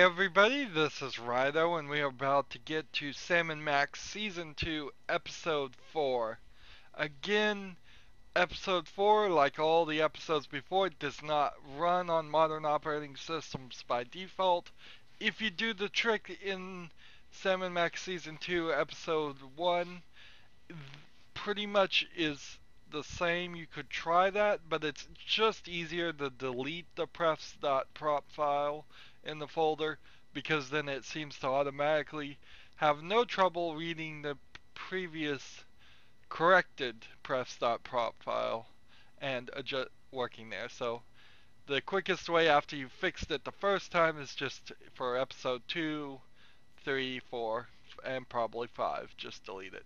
everybody, this is Rydo, and we are about to get to Sam and Max Season 2, Episode 4. Again, Episode 4, like all the episodes before, does not run on modern operating systems by default. If you do the trick in Sam and Max Season 2, Episode 1, pretty much is the same. You could try that, but it's just easier to delete the prefs.prop file in the folder because then it seems to automatically have no trouble reading the previous corrected prefs.prop file and adjust working there. So the quickest way after you fixed it the first time is just for episode 2, 3, 4, and probably 5, just delete it.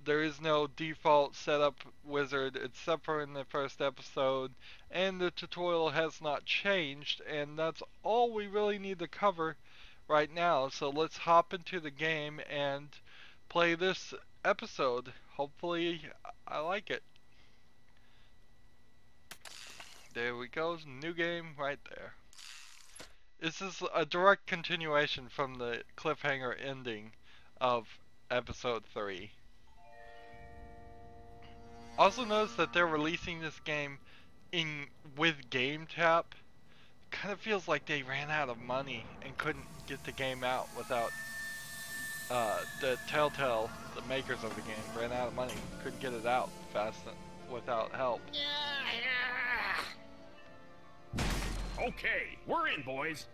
There is no default setup wizard except for in the first episode, and the tutorial has not changed, and that's all we really need to cover right now. So let's hop into the game and play this episode. Hopefully I like it. There we go, new game right there. This is a direct continuation from the cliffhanger ending of episode 3. Also notice that they're releasing this game in with Game Tap. Kind of feels like they ran out of money and couldn't get the game out without the Telltale, the makers of the game, ran out of money, couldn't get it out fast without help. Okay, we're in, boys.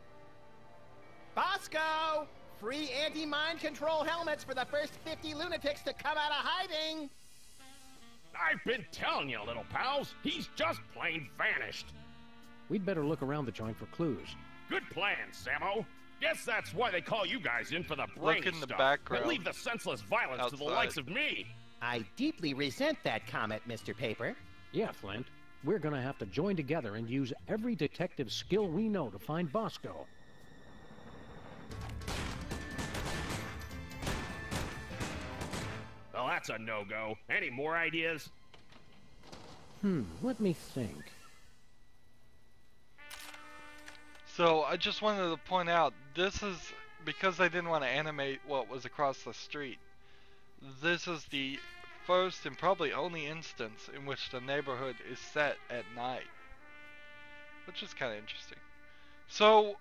Bosco! Free anti-mind control helmets for the first 50 lunatics to come out of hiding! I've been telling you, little pals, he's just plain vanished. We'd better look around the joint for clues. Good plan, Sammo. Guess that's why they call you guys in for the brain Look in the stuff. background. But leave the senseless violence to the likes of me. I deeply resent that comment, Mr. Paper. Yeah, Flint. We're gonna have to join together and use every detective skill we know to find Bosco. Well, that's a no-go. Any more ideas? Let me think. So I just wanted to point out, this is because I didn't want to animate what was across the street. This is the first and probably only instance in which the neighborhood is set at night, which is kind of interesting. So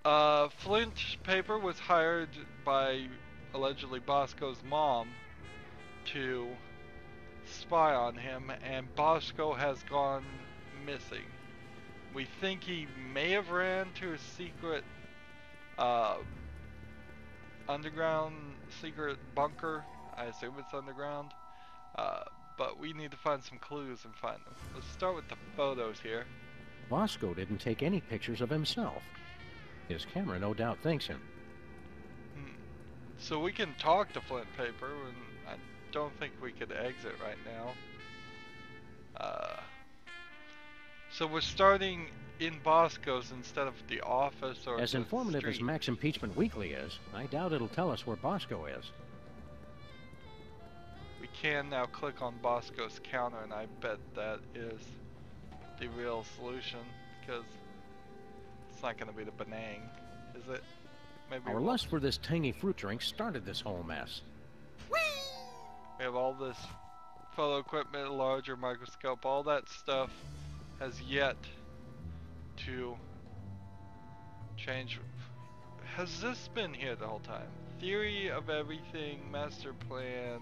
Flint Paper was hired by allegedly Bosco's mom to spy on him, and Bosco has gone missing. We think he may have ran to a secret underground secret bunker. I assume it's underground, but we need to find some clues and find them. Let's start with the photos here. Bosco didn't take any pictures of himself. His camera no doubt thanks him. So we can talk to Flint Paper, and I don't think we could exit right now. So we're starting in Bosco's instead of the office or As the informative street. as Max Impeachment Weekly is, I doubt it'll tell us where Bosco is. We can now click on Bosco's counter, and I bet that is the real solution, because it's not going to be the Benang, is it? Maybe Our lust for this tangy fruit drink started this whole mess. we have all this photo equipment, larger microscope, all that stuff has yet to change. Has this been here the whole time? Theory of everything, master plan.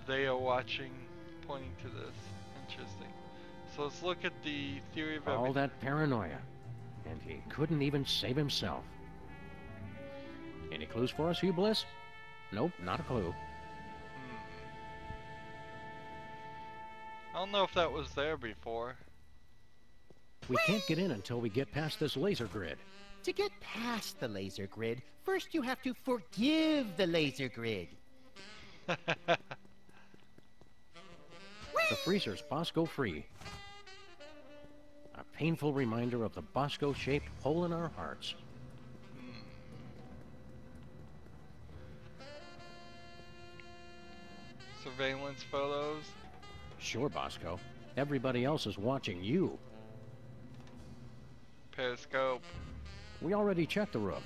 They are watching, pointing to this. Interesting. So let's look at the theory of All everything. that paranoia. And he couldn't even save himself. Any clues for us, Hugh Bliss? Nope, not a clue. I don't know if that was there before. We can't get in until we get past this laser grid. To get past the laser grid, first you have to forgive the laser grid. The freezer's Bosco free. A painful reminder of the Bosco-shaped hole in our hearts. Surveillance photos. Sure, Bosco. Everybody else is watching you. Periscope. We already checked the roof.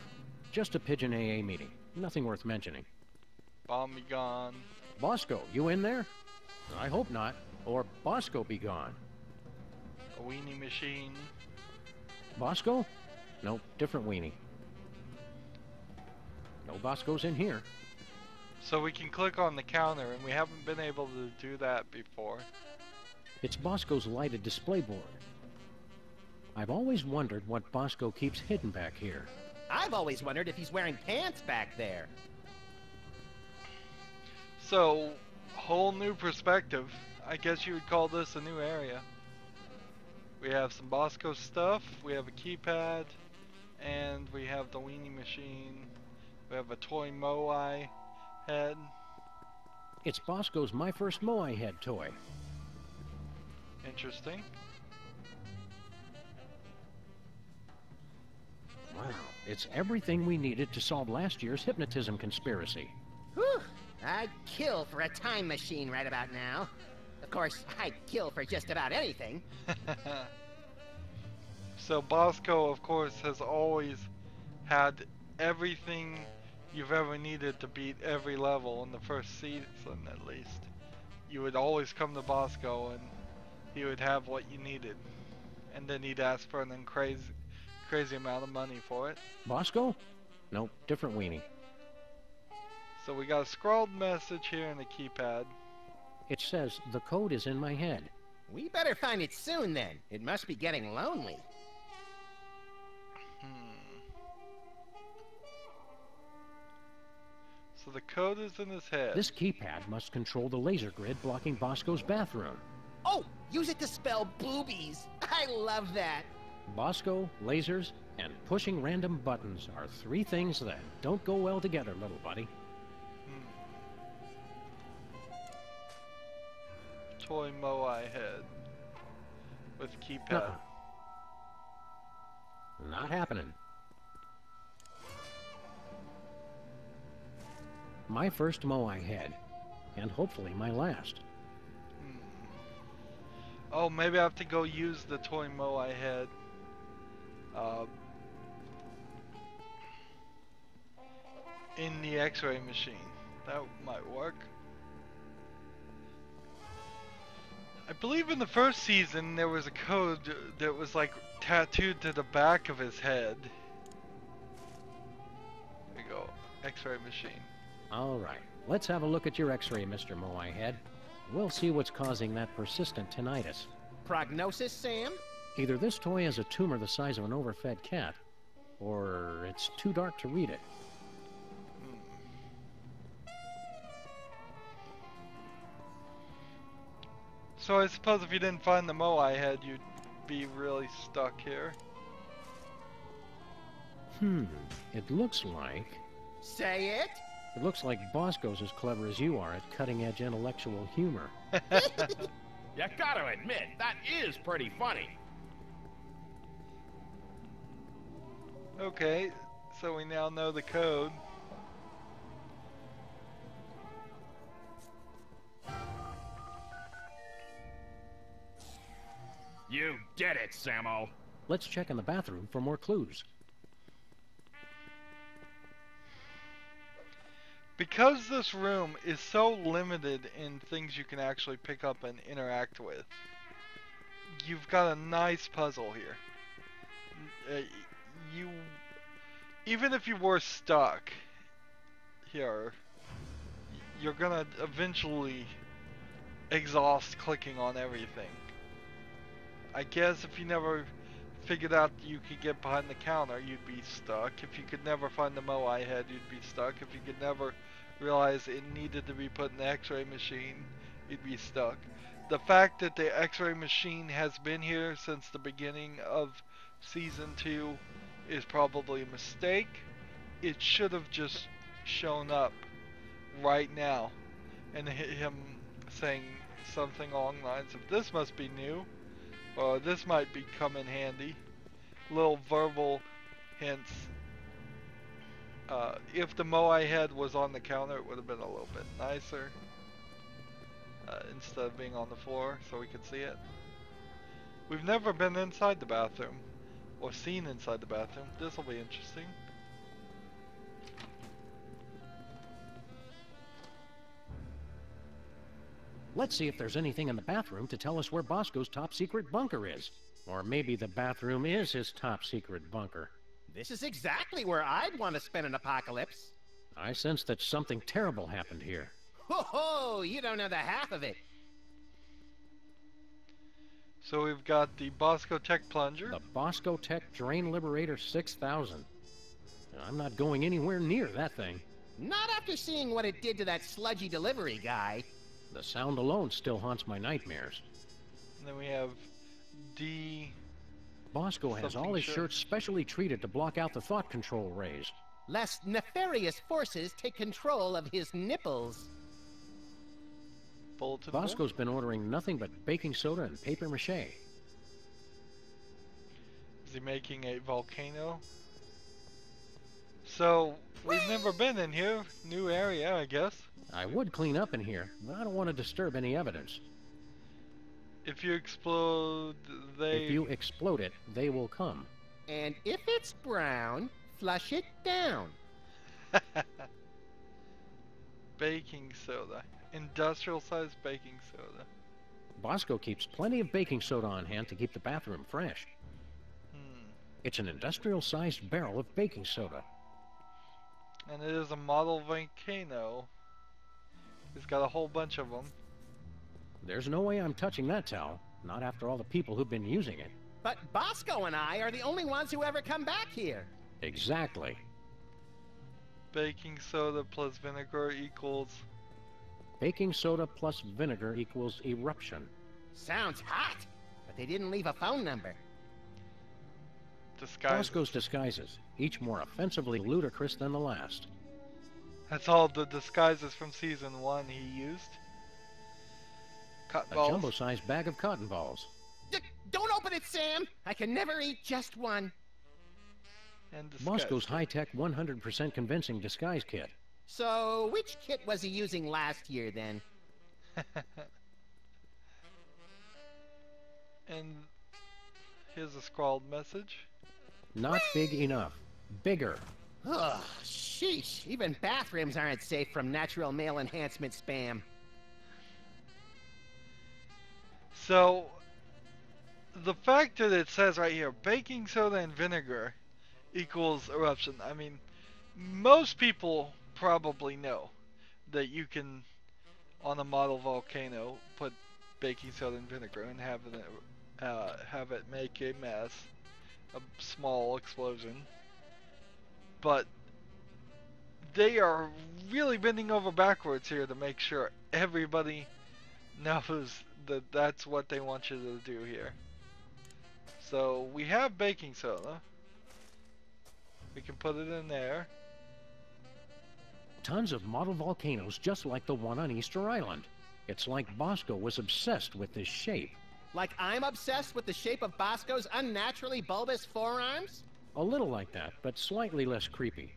Just a pigeon AA meeting. Nothing worth mentioning. Bomb be gone. Bosco, you in there? I hope not. Or Bosco be gone. A weenie machine. Bosco? Nope, different weenie. No Bosco's in here. So we can click on the counter, and we haven't been able to do that before. It's Bosco's lighted display board. I've always wondered what Bosco keeps hidden back here. I've always wondered if he's wearing pants back there. So, whole new perspective. I guess you would call this a new area. We have some Bosco stuff, we have a keypad, and we have the weenie machine. We have a toy Moai head. It's Bosco's My First Moai Head toy. Interesting. Wow, it's everything we needed to solve last year's hypnotism conspiracy. Whew! I'd kill for a time machine right about now. Of course, I'd kill for just about anything. So Bosco, of course, has always had everything you've ever needed to beat every level in the first season, at least. You would always come to Bosco and he would have what you needed. And then he'd ask for an crazy amount of money for it. Bosco? Nope, different weenie. So we got a scrawled message here in the keypad. It says, the code is in my head. We better find it soon then. It must be getting lonely. So the code is in his head. This keypad must control the laser grid blocking Bosco's bathroom. Oh, use it to spell boobies. I love that. Bosco, lasers, and pushing random buttons are three things that don't go well together, little buddy. Toy Moai head with keypad. Nuh-uh. Not happening. My first Moai head, and hopefully my last. Oh, maybe I have to go use the toy Moai head. In the X-ray machine. That might work. I believe in the first season there was a code that was like tattooed to the back of his head. There we go. X-ray machine. All right, let's have a look at your X-ray, Mr. Moai head. We'll see what's causing that persistent tinnitus. Prognosis, Sam? Either this toy has a tumor the size of an overfed cat, or it's too dark to read it. So I suppose if you didn't find the Moai head, you'd be really stuck here. It looks like... Say it? It looks like Bosco's as clever as you are at cutting-edge intellectual humor. You gotta admit, that is pretty funny. Okay, so we now know the code. You did it, Sammo. Let's check in the bathroom for more clues. Because this room is so limited in things you can actually pick up and interact with, you've got a nice puzzle here. Even if you were stuck here, you're gonna eventually exhaust clicking on everything. I guess if you never figured out you could get behind the counter, you'd be stuck. If you could never find the Moai head, you'd be stuck. If you could never realize it needed to be put in the X-ray machine, you'd be stuck. The fact that the X-ray machine has been here since the beginning of Season 2 is probably a mistake. It should have just shown up right now and him saying something along the lines of, this must be new, or this might be come in handy. Little verbal hints. If the Moai head was on the counter, it would have been a little bit nicer. instead of being on the floor so we could see it. We've never been inside the bathroom or seen inside the bathroom. This will be interesting. Let's see if there's anything in the bathroom to tell us where Bosco's top secret bunker is. Or maybe the bathroom is his top secret bunker. This is exactly where I'd want to spend an apocalypse. I sense that something terrible happened here. Ho ho! You don't know the half of it. So we've got the Bosco Tech Plunger. The Bosco Tech Drain Liberator 6000. I'm not going anywhere near that thing. Not after seeing what it did to that sludgy delivery guy. The sound alone still haunts my nightmares. And then we have D. Bosco has all his shirts specially treated to block out the thought control rays. Lest nefarious forces take control of his nipples. Bulletin Bosco's been ordering nothing but baking soda and paper mache. Is he making a volcano? So, we've never been in here. New area, I guess. I would clean up in here, but I don't want to disturb any evidence. If you explode, they... If you explode it, they will come. And if it's brown, flush it down. Baking soda. Industrial-sized baking soda. Bosco keeps plenty of baking soda on hand to keep the bathroom fresh. It's an industrial-sized barrel of baking soda. And it is a model volcano. He's got a whole bunch of them. There's no way I'm touching that towel, not after all the people who've been using it. But Bosco and I are the only ones who ever come back here. Exactly. Baking soda plus vinegar equals... Baking soda plus vinegar equals eruption. Sounds hot, but they didn't leave a phone number. Disguises. Bosco's disguises, each more offensively ludicrous than the last. That's all the disguises from season 1 he used. Cotton A balls. jumbo-sized bag of cotton balls. Don't open it, Sam! I can never eat just one. And Bosco's high-tech 100% convincing disguise kit. So, which kit was he using last year, then? And here's a scrawled message. Not big enough. Bigger. Ugh, sheesh. Even bathrooms aren't safe from natural male enhancement spam. So, the fact that it says right here, baking soda and vinegar equals eruption. I mean, most people probably know that you can, on a model volcano, put baking soda and vinegar and have it make a mess, a small explosion. But they are really bending over backwards here to make sure everybody knows that that's what they want you to do here. So we have baking soda. We can put it in there. Tons of model volcanoes just like the one on Easter Island. It's like Bosco was obsessed with this shape. Like I'm obsessed with the shape of Bosco's unnaturally bulbous forearms? A little like that, but slightly less creepy.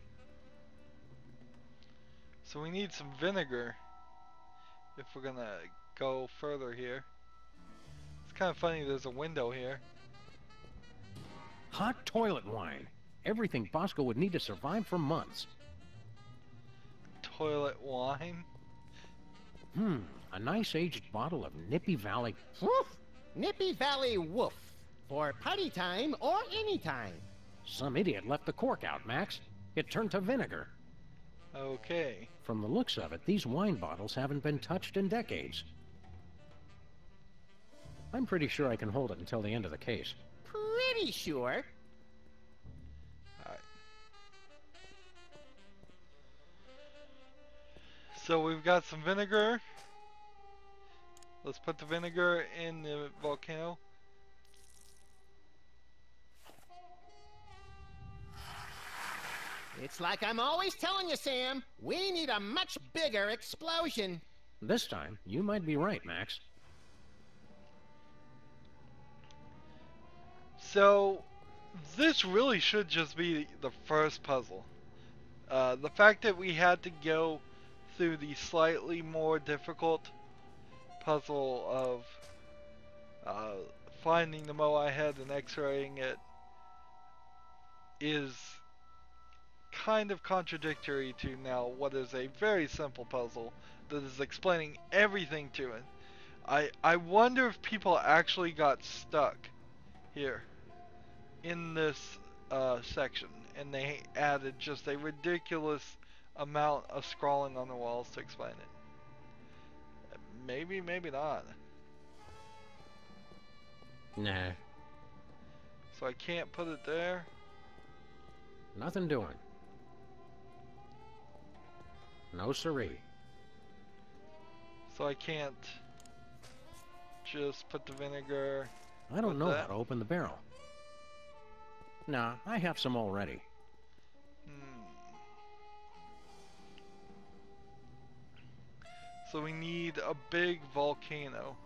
So we need some vinegar if we're gonna go further here. It's kind of funny there's a window here. Hot toilet wine. Everything Bosco would need to survive for months. Toilet wine. A nice aged bottle of Nippy Valley. Woof! Nippy Valley woof. For party time or any time. Some idiot left the cork out, Max. It turned to vinegar. Okay. From the looks of it, these wine bottles haven't been touched in decades. I'm pretty sure I can hold it until the end of the case. Pretty sure. Alright. So we've got some vinegar. Let's put the vinegar in the volcano. It's like I'm always telling you, Sam. We need a much bigger explosion. This time, you might be right, Max. So, this really should just be the first puzzle. The fact that we had to go through the slightly more difficult puzzle of finding the Moai head and x-raying it is kind of contradictory to now what is a very simple puzzle that is explaining everything to it. I wonder if people actually got stuck here in this section and they added just a ridiculous amount of scrawling on the walls to explain it. Maybe, maybe not. Nah, So I can't put it there. nothing doing. No siree. So I can't just put the vinegar. I don't with know that. how to open the barrel. Nah, I have some already. So we need a big volcano.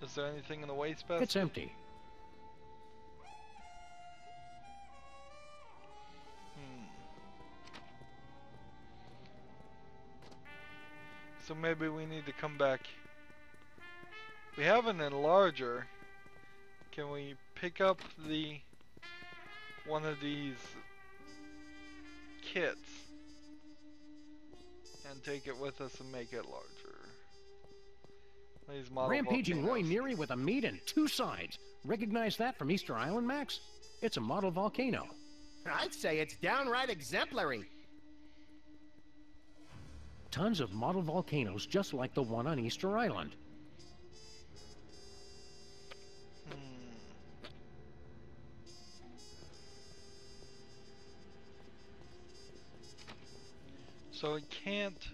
Is there anything in the wastebasket? It's empty. So maybe we need to come back. We have an enlarger. Can we pick up the one of these kits and take it with us and make it larger? These model Rampaging Roy volcanoes. Neary with a meat and two sides. Recognize that from Easter Island, Max? It's a model volcano. I'd say it's downright exemplary. Tons of model volcanoes just like the one on Easter Island. So it can't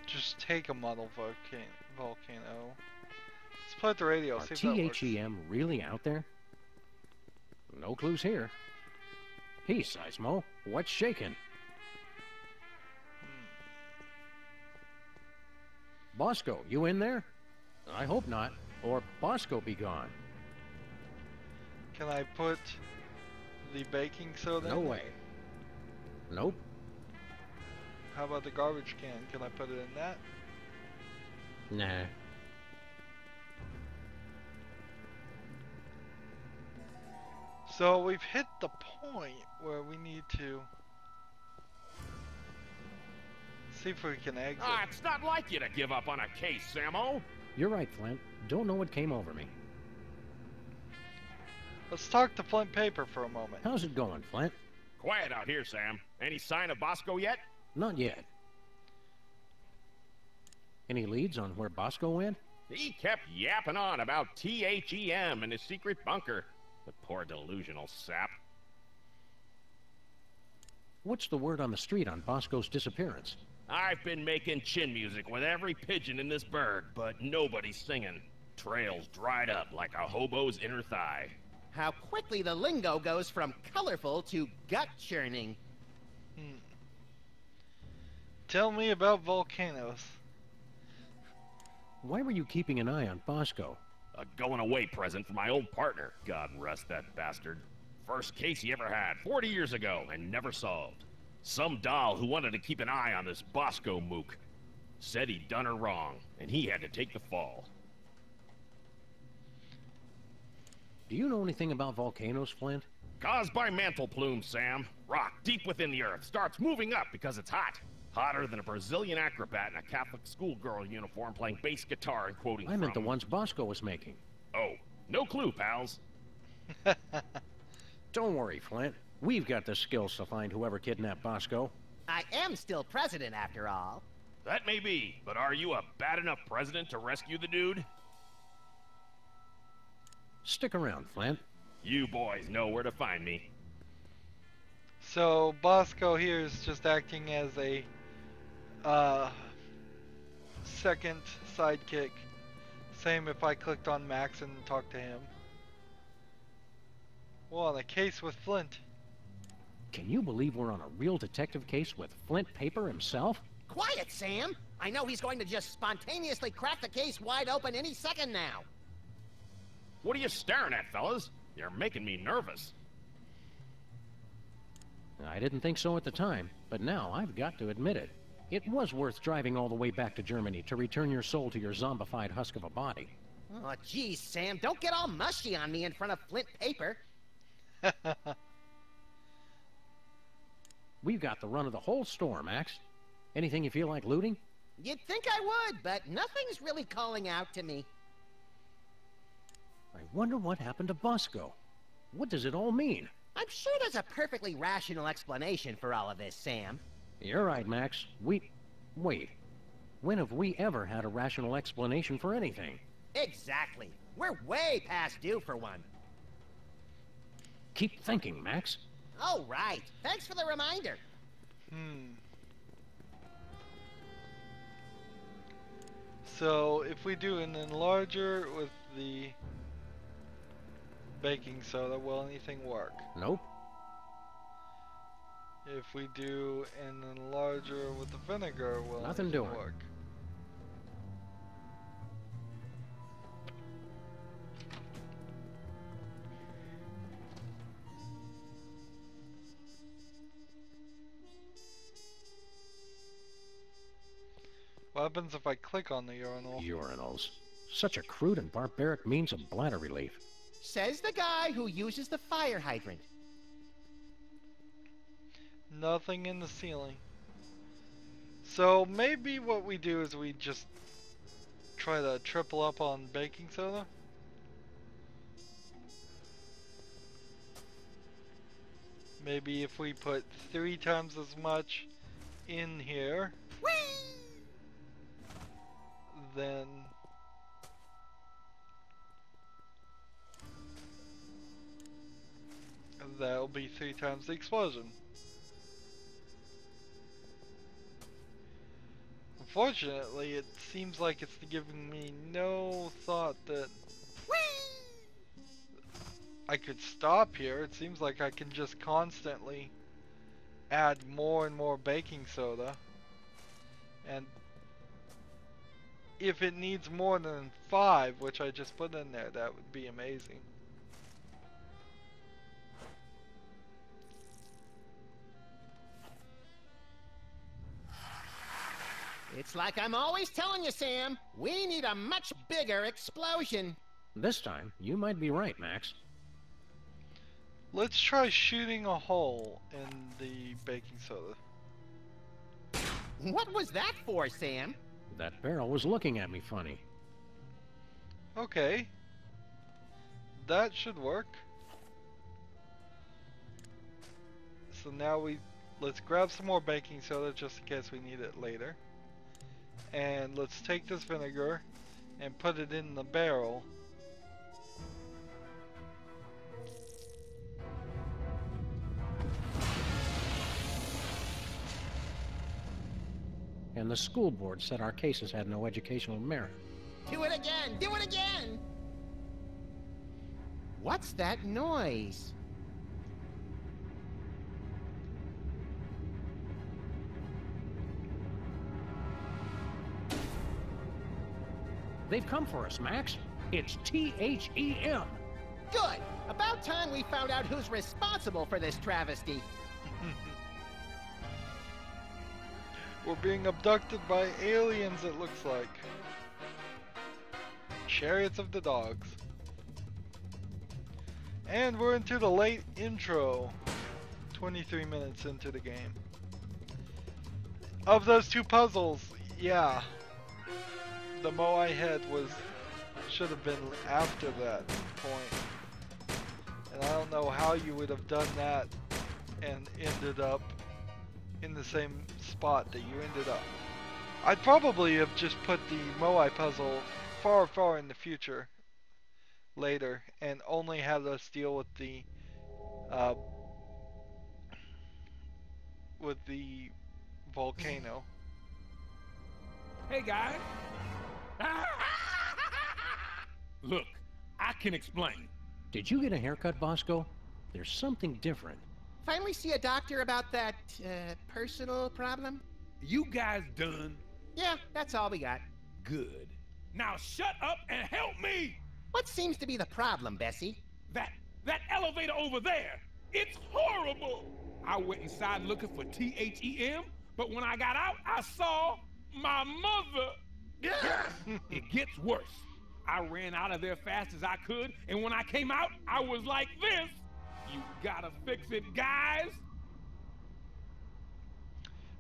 just take a model volcano. Let's play with the radio, Are see if that works. THEM really out there? No clues here. Hey, Seismo, what's shaking? Bosco, you in there? I hope not, or Bosco be gone. Can I put the baking soda No in? way. Nope. How about the garbage can? Can I put it in that? Nah. So we've hit the point where we need to see if we can exit. Ah, it's not like you to give up on a case, Sammo. You're right, Flint. Don't know what came over me. Let's talk to Flint Paper for a moment. How's it going, Flint? Quiet out here, Sam. Any sign of Bosco yet? Not yet. Any leads on where Bosco went? He kept yapping on about THEM and his secret bunker. The poor delusional sap. What's the word on the street on Bosco's disappearance? I've been making chin music with every pigeon in this burg, but nobody's singing. Trails dried up like a hobo's inner thigh. How quickly the lingo goes from colorful to gut-churning. Tell me about volcanoes. Why were you keeping an eye on Bosco? A going-away present for my old partner. God rest that bastard. First case he ever had, 40 years ago, and never solved. Some doll who wanted to keep an eye on this Bosco mook. Said he'd done her wrong, and he had to take the fall. Do you know anything about volcanoes, Flint? Caused by mantle plumes, Sam. Rock deep within the earth starts moving up because it's hot. Hotter than a Brazilian acrobat in a Catholic schoolgirl uniform playing bass guitar and quoting I meant the from... ones Bosco was making. Oh, no clue, pals. Don't worry, Flint. We've got the skills to find whoever kidnapped Bosco. I am still president, after all. That may be, but are you a bad enough president to rescue the dude? Stick around, Flint. You boys know where to find me. So Bosco here is just acting as a second sidekick. Same if I clicked on Max and talked to him. Well, on a case with Flint. Can you believe we're on a real detective case with Flint Paper himself? Quiet, Sam! I know he's going to just spontaneously crack the case wide open any second now. What are you staring at, fellas? You're making me nervous. I didn't think so at the time, but now I've got to admit it. It was worth driving all the way back to Germany to return your soul to your zombified husk of a body. Oh, geez, Sam, don't get all mushy on me in front of flint paper. We've got the run of the whole store, Max. Anything you feel like looting? You'd think I would, but nothing's really calling out to me. I wonder what happened to Bosco. What does it all mean? I'm sure there's a perfectly rational explanation for all of this, Sam. You're right, Max. Wait. When have we ever had a rational explanation for anything? Exactly. We're way past due for one. Keep thinking, Max. Oh, right. Thanks for the reminder. So, if we do an enlarger with the baking soda, will anything work? Nope. If we do an enlarger with the vinegar, will Nothing anything doing. work? What happens if I click on the urinal? Urinals. Such a crude and barbaric means of bladder relief. Says the guy who uses the fire hydrant. Nothing in the ceiling. So maybe what we do is we just try to triple up on baking soda. Maybe if we put 3 times as much in here, then that'll be 3 times the explosion. Unfortunately, it seems like it's giving me no thought that I could stop here. It seems like I can just constantly add more and more baking soda, and if it needs more than 5, which I just put in there, that would be amazing. It's like I'm always telling you, Sam. We need a much bigger explosion. This time, you might be right, Max. Let's try shooting a hole in the baking soda. What was that for, Sam? That barrel was looking at me funny. Okay. That should work. So now let's grab some more baking soda just in case we need it later. And let's take this vinegar and put it in the barrel. And the school board said our cases had no educational merit. Do it again! Do it again! What's that noise? They've come for us, Max. It's THEM. Good! About time we found out who's responsible for this travesty. We're being abducted by aliens, it looks like. Chariots of the dogs. And we're into the late intro. 23 minutes into the game. Of those 2 puzzles, yeah. The Moai head should have been after that point. And I don't know how you would have done that and ended up in the same spot that you ended up. I'd probably have just put the Moai puzzle far, far in the future later and only had us deal with the volcano. Hey guys. Look, I can explain. Did you get a haircut, Bosco? There's something different. Finally see a doctor about that, personal problem? You guys done? Yeah, that's all we got. Good. Now shut up and help me! What seems to be the problem, Bessie? That elevator over there! It's horrible! I went inside looking for THEM, but when I got out, I saw my mother. It gets worse. I ran out of there fast as I could, and when I came out, I was like this. You gotta fix it, guys.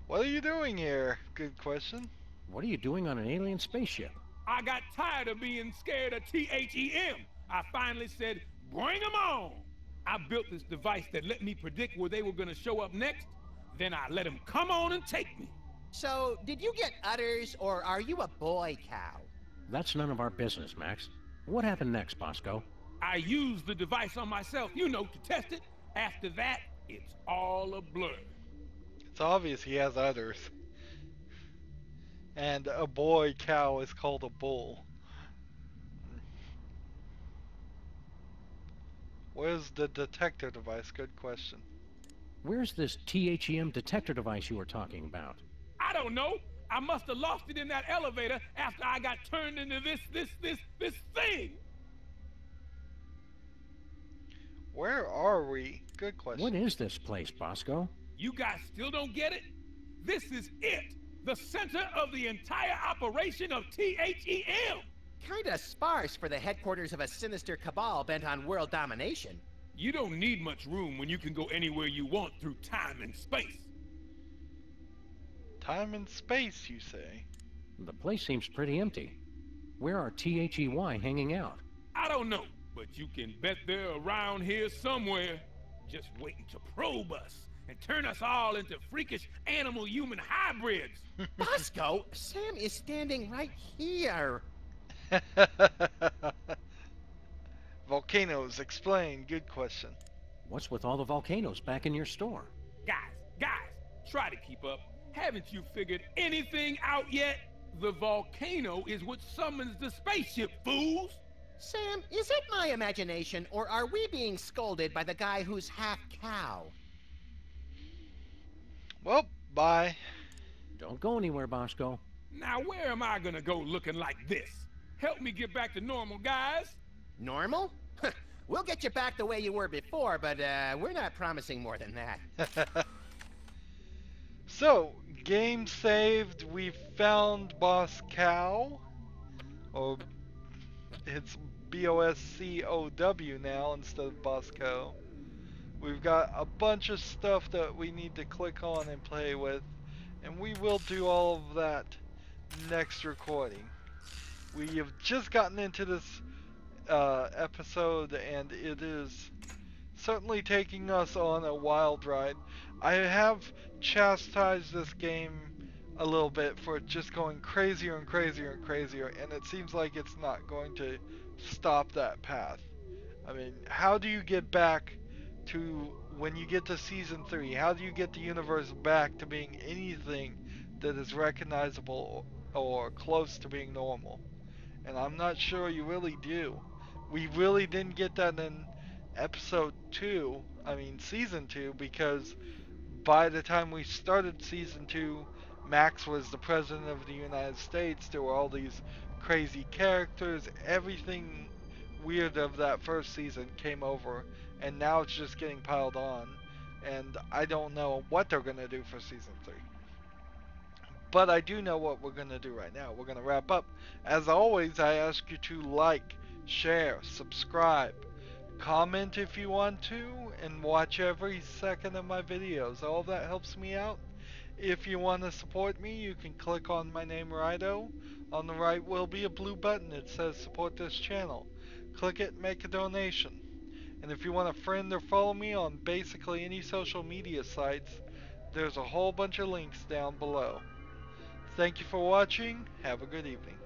What are you doing here? Good question. What are you doing on an alien spaceship? I got tired of being scared of THEM. I finally said, bring them on. I built this device that let me predict where they were gonna show up next. Then I let them come on and take me. So, did you get udders, or are you a boy cow? That's none of our business, Max. What happened next, Bosco? I used the device on myself, you know, to test it. After that, it's all a blur. It's obvious he has udders. And a boy cow is called a bull. Where's the detector device? Good question. Where's this THEM detector device you were talking about? I don't know. I must have lost it in that elevator after I got turned into this thing. Where are we? Good question. What is this place, Bosco? You guys still don't get it? This is it. The center of the entire operation of THEM. Kinda sparse for the headquarters of a sinister cabal bent on world domination. You don't need much room when you can go anywhere you want through time and space. Time and space, you say? The place seems pretty empty. Where are THEY hanging out? I don't know, but you can bet they're around here somewhere, just waiting to probe us and turn us all into freakish animal-human hybrids. Bosco, Sam is standing right here. Volcanoes, explain. Good question. What's with all the volcanoes back in your store? Guys, try to keep up. Haven't you figured anything out yet? The volcano is what summons the spaceship, fools! Sam, is it my imagination, or are we being scolded by the guy who's half cow? Well, bye. Don't go anywhere, Bosco. Now where am I gonna go looking like this? Help me get back to normal, guys. Normal? We'll get you back the way you were before, but we're not promising more than that. So, game saved. We found Boss Cow. Or it's Boscow now instead of Bosco. We've got a bunch of stuff that we need to click on and play with. And we will do all of that next recording. We have just gotten into this episode, and it is certainly taking us on a wild ride. I have chastised this game a little bit for just going crazier and crazier and crazier, and it seems like it's not going to stop that path. I mean, how do you get back to when you get to season 3? How do you get the universe back to being anything that is recognizable or close to being normal? And I'm not sure you really do. We really didn't get that in season 2, because by the time we started season 2, Max was the president of the United States. There were all these crazy characters. Everything weird of that first season came over, and now it's just getting piled on. And I don't know what they're going to do for season 3. But I do know what we're going to do right now. We're going to wrap up. As always, I ask you to like, share, subscribe, comment if you want to, and watch every second of my videos. All that helps me out. If you want to support me, you can click on my name, Rydo. On the right will be a blue button that says support this channel. Click it, make a donation. And if you want to friend or follow me on basically any social media sites, there's a whole bunch of links down below. Thank you for watching. Have a good evening.